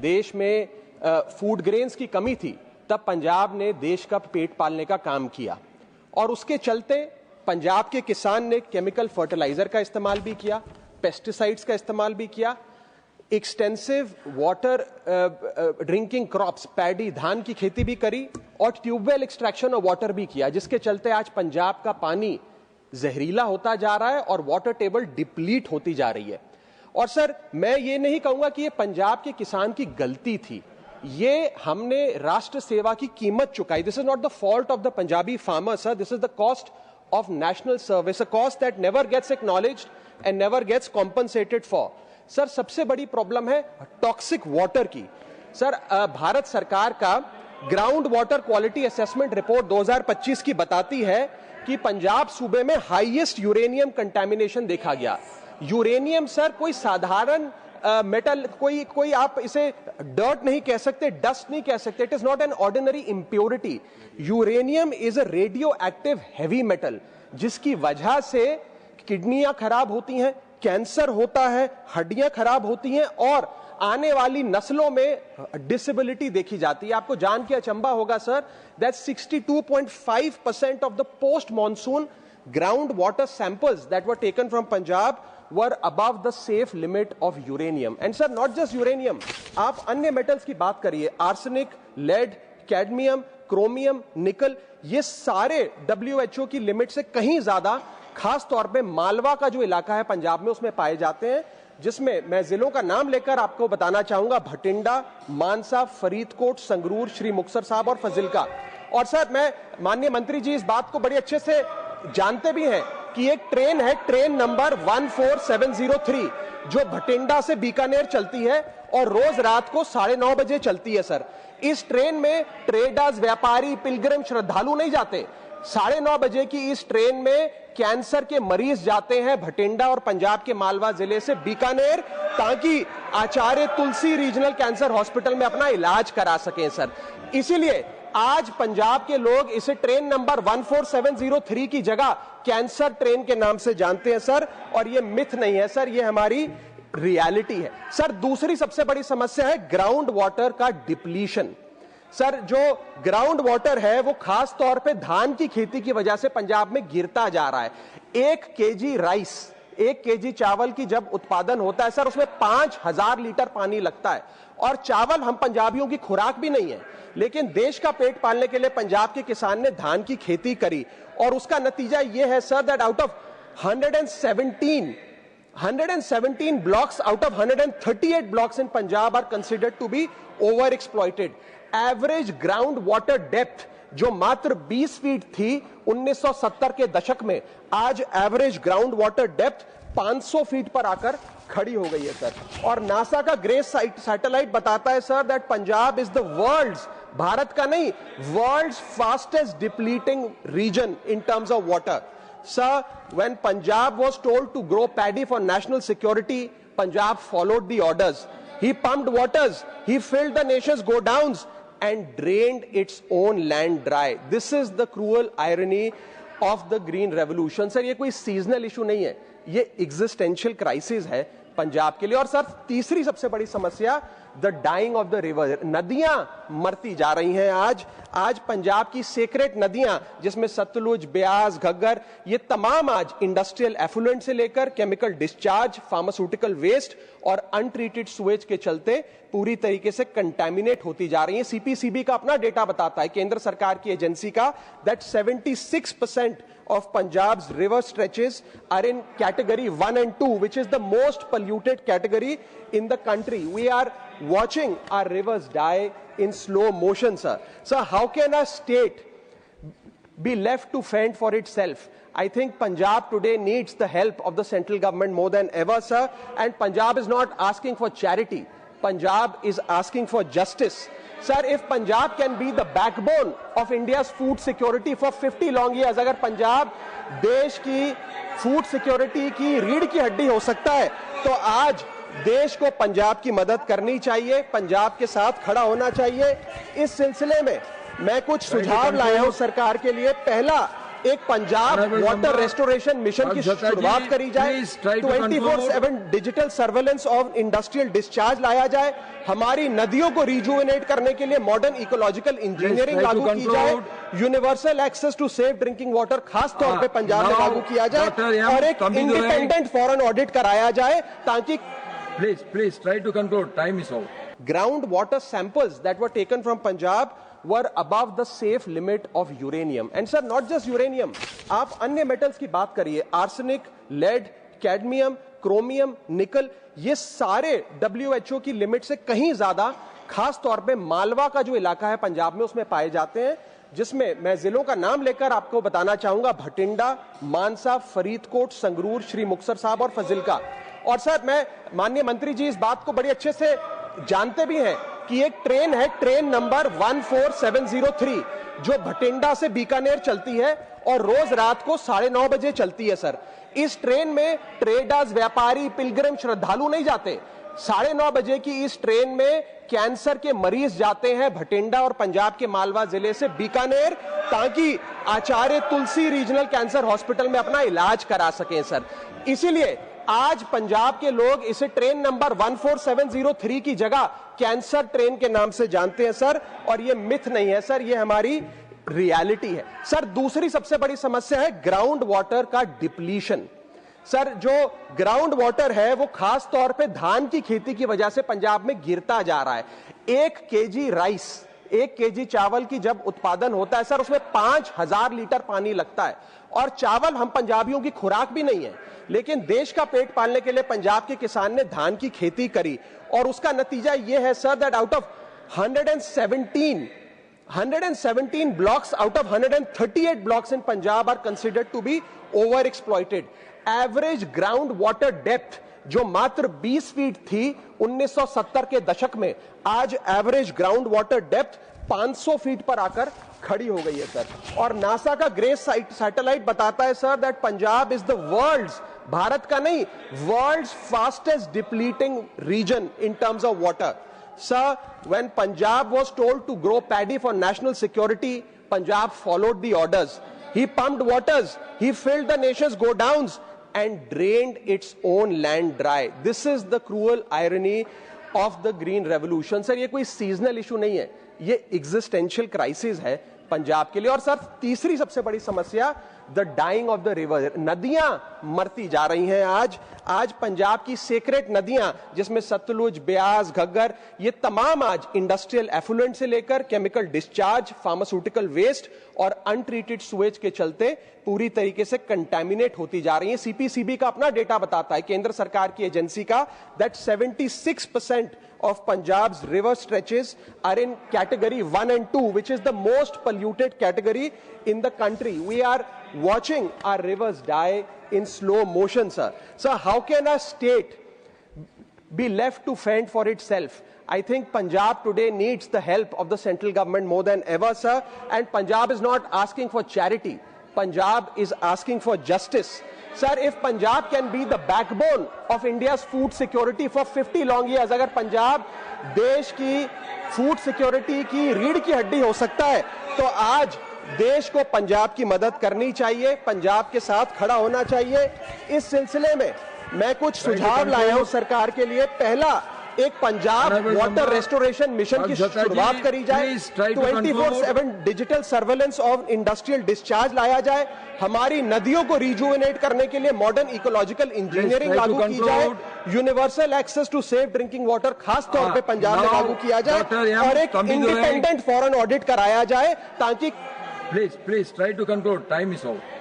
देश में food grains की कमी थी, तब पंजाब ने देश का पेट पालने का काम किया और उसके चलते पंजाब के किसान ने केमिकल फर्टिलाइजर का इस्तेमाल भी किया, पेस्टिसाइड्स का इस्तेमाल भी किया, extensive water drinking crops, paddy, धान की खेती भी करी और ट्यूबवेल एक्सट्रैक्शन ऑफ वाटर भी किया, जिसके चलते आज पंजाब का पानी जहरीला होता जा रहा है और वाटर टेबल डिप्लीट होती जा रही है। और सर, मैं ये नहीं कहूंगा कि ये पंजाब के किसान की गलती थी, ये हमने राष्ट्र सेवा की कीमत चुकाई। This is not the fault of the Punjabi farmer sir, this is the cost of national service, a cost that never gets acknowledged and never gets compensated for. Sir, सबसे बड़ी प्रॉब्लम है टॉक्सिक वाटर की। Sir, Bharat सरकार का ground water quality assessment report 2025 की बताती है कि पंजाब सूबे में हाईएस्ट यूरेनियम कंटेमिनेशन देखा गया। यूरेनियम सर कोई साधारण मेटल, कोई आप इसे डर्ट नहीं कह सकते, डस्ट नहीं कह सकते, it is not an ordinary impurity. Uranium is a radio active heavy metal, जिसकी वजह से किडनियां खराब होती हैं, कैंसर होता है, हड्डियां खराब होती हैं और आने वाली नस्लों में डिसेबिलिटी देखी जाती है। आपको जान के अचंभा होगा sir that 62.5% of the post monsoon ground water samples that were taken from Punjab were above the safe limit of uranium. And sir, not just uranium, आप अन्य मेटल्स की बात करिए, आर्सेनिक, लेड, कैडमियम, क्रोमियम, निकल, ये सारे WHO की limit से कहीं ज्यादा, खास तौर पे मालवा का जो इलाका है पंजाब में, उसमें पाए जाते हैं, जिसमें मैं जिलों का नाम लेकर आपको बताना चाहूंगा, भटिंडा, मानसा, फरीदकोट, संगरूर, श्री मुक्तसर साहब और फजिल्का। और सर, मैं माननीय मंत्री जी इस बात को बड़ी अच्छे से जानते भी हैं कि एक ट्रेन है, ट्रेन नंबर 14703, जो भटिंडा से बीकानेर चलती है और रोज रात को 9:30 बजे चलती है सर। इस ट्रेन में ट्रेडर्स, व्यापारी, पिलग्रिम, श्रद्धालु नहीं जाते। 9:30 बजे की इस ट्रेन में कैंसर के मरीज जाते हैं भटिंडा और पंजाब के मालवा जिले से बीकानेर, ताकि आचार्य तुलसी रीजनल कैंसर हॉस्पिटल में अपना इलाज करा सकें सर। इसीलिए आज पंजाब के लोग इसे ट्रेन नंबर 14703 की जगह कैंसर ट्रेन के नाम से जानते हैं सर, और ये मिथ नहीं है सर, ये हमारी रियलिटी है सर। दूसरी सबसे बड़ी समस्या है ग्राउंड वाटर का डिप्लीशन। सर, जो ग्राउंड वाटर है वो खास तौर पे धान की खेती की वजह से पंजाब में गिरता जा रहा है। 1 केजी राइस, 1 केजी चावल की जब उत्पादन होता है सर, उसमें 5000 लीटर पानी लगता है। और चावल हम पंजाबियों की खुराक भी नहीं है, लेकिन देश का पेट पालने के लिए पंजाब के किसान ने धान की खेती करी और उसका नतीजा यह है sir that out of 117 blocks out of 138 blocks in Punjab are considered to be overexploited. Average ground water depth जो मात्र 20 फीट थी 1970 के दशक में, आज average ground water depth 500 feet पर आकर खड़ी हो गई है सर। और नासा का ग्रेस सैटेलाइट बताता है sir that Punjab is the world's, Bharat का नहीं, world's fastest depleting region in terms of water. Sir, when Punjab was told to grow paddy for national security, Punjab followed the orders. He pumped waters, he filled the nation's godowns and drained its own land dry. This is the cruel irony of the green revolution. Sir, ये कोई seasonal issue नहीं है, ये existential crisis है पंजाब के लिए। और sir, तीसरी सबसे बड़ी समस्या the dying of the river, नदियां मरती जा रही हैं। आज पंजाब की सेक्रेट नदियां, जिसमें सतलुज, ब्यास, घग्गर, ये तमाम आज इंडस्ट्रियल एफुलेंट से लेकर केमिकल डिस्चार्ज, फार्मास्यूटिकल वेस्ट और अनट्रीटेड सुएज के चलते पूरी तरीके से कंटेमिनेट होती जा रही है। सीपीसीबी का अपना डेटा बताता है, केंद्र सरकार की एजेंसी का, that 76% of Punjab's river stretches are in category 1 and 2, which is the most polluted category in the country. We are watching our rivers die in slow motion, sir. So how can a state be left to fend for itself? I think Punjab today needs the help of the central government more than ever, sir. And Punjab is not asking for charity. Punjab is asking for justice. Sir, if Punjab can be the backbone of India's food security for 50 long years, अगर पंजाब देश की food security की रीढ़ की हड्डी हो सकता है, तो आज देश को पंजाब की मदद करनी चाहिए, पंजाब के साथ खड़ा होना चाहिए। इस सिलसिले में मैं कुछ सुझाव लाया हूं सरकार के लिए। पहला, एक पंजाब वाटर रेस्टोरेशन मिशन की शुरुआत करी जाए, 24/7 digital surveillance of industrial discharge लाया जाए, हमारी नदियों को रिजुवेनेट करने के लिए मॉडर्न इकोलॉजिकल इंजीनियरिंग लागू की जाए, universal access to safe drinking water खास तौर पे पंजाब में लागू किया जाए, और एक इंडिपेंडेंट फॉरेन ऑडिट कराया जाए ताकि Please try to conclude. Time is out. Groundwater samples that were taken from Punjab were above the safe limit of uranium. And sir, not just uranium. आप अन्य मेटल्स की बात करिए, आर्सेनिक, लेड, कैडमियम, क्रोमियम, निकल, ये सारे WHO की limit से कहीं ज्यादा, खास तौर पे मालवा का जो इलाका है पंजाब में, उसमें पाए जाते हैं, जिसमें मैं जिलों का नाम लेकर आपको बताना चाहूंगा: भटिंडा, मानसा, फरीदकोट, संगरूर, श्री मुक्तसर साहब और फजिल्का। और सर, मैं माननीय मंत्री जी इस बात को बड़े अच्छे से जानते भी हैं कि एक ट्रेन है, ट्रेन नंबर 14703, जो भटिंडा से बीकानेर चलती है और रोज रात को 9:30 बजे चलती है। सर, इस ट्रेन में ट्रेडर्स, व्यापारी, पिलग्रिम, श्रद्धालु नहीं जाते। 9:30 बजे की इस ट्रेन में कैंसर के मरीज जाते हैं भटिंडा और पंजाब के मालवा जिले से बीकानेर, ताकि आचार्य तुलसी रीजनल कैंसर हॉस्पिटल में अपना इलाज करा सकें। सर, इसीलिए आज पंजाब के लोग इसे ट्रेन नंबर 14703 की जगह कैंसर ट्रेन के नाम से जानते हैं सर, और ये मिथ नहीं है सर, ये हमारी रियलिटी है। सर, दूसरी सबसे बड़ी समस्या है ग्राउंड वाटर का डिप्लीशन। सर, जो ग्राउंड वाटर है वो खास तौर पे धान की खेती की वजह से पंजाब में गिरता जा रहा है। 1 केजी राइस, 1 केजी चावल की जब उत्पादन होता है सर, उसमें 5000 लीटर पानी लगता है। और चावल हम पंजाबियों की खुराक भी नहीं है, लेकिन देश का पेट पालने के लिए पंजाब के किसान ने धान की खेती करी, और उसका नतीजा यह है sir that out of 117 blocks out of 138 blocks in Punjab are considered to be overexploited. Average ground water depth जो मात्र 20 फीट थी 1970 के दशक में, आज average ground water depth 500 feet पर आकर खड़ी हो गई है सर। और नासा का ग्रेस सैटेलाइट बताता है sir that Punjab is the world's, Bharat का नहीं, world's fastest depleting region in terms of water. Sir, when Punjab was told to grow paddy for national security, Punjab followed the orders. He pumped waters, he filled the nation's godowns and drained its own land dry. This is the cruel irony of the green revolution. Sir, ये कोई seasonal issue नहीं है, ये existential crisis है पंजाब के लिए। और sir, तीसरी सबसे बड़ी समस्या the dying of the river. नदियां मरती जा रही हैं। आज पंजाब की सेक्रेट नदियां, जिसमें सतलुज, ब्यास, घग्गर, ये तमाम आज इंडस्ट्रियल एफुलेंट से लेकर केमिकल डिस्चार्ज, फार्मास्यूटिकल वेस्ट और अनट्रीटेड सुएज के चलते पूरी तरीके से कंटेमिनेट होती जा रही है। सीपीसीबी का अपना डेटा बताता है, केंद्र सरकार की एजेंसी का, that 76% of Punjab's river stretches are in category 1 and 2, which is the most polluted category in the country. We are watching our rivers die in slow motion, sir. So how can a state be left to fend for itself? I think Punjab today needs the help of the central government more than ever, sir. And Punjab is not asking for charity. Punjab is asking for justice. Sir, if Punjab can be the backbone of India's food security for 50 long years, अगर पंजाब देश की food security की रीढ़ की हड्डी हो सकता है, तो आज देश को पंजाब की मदद करनी चाहिए, पंजाब के साथ खड़ा होना चाहिए। इस सिलसिले में मैं कुछ सुझाव लाया हूं सरकार के लिए। पहला, एक पंजाब वाटर रेस्टोरेशन मिशन की शुरुआत करी जाए, 24/7 digital surveillance of industrial discharge लाया जाए, हमारी नदियों को रिजुवेनेट करने के लिए मॉडर्न इकोलॉजिकल इंजीनियरिंग लागू की जाए, universal access to safe drinking water खास तौर पे पंजाब में लागू किया जाए, और एक इंडिपेंडेंट फॉरेन ऑडिट कराया जाए ताकि Please try to conclude. Time is out.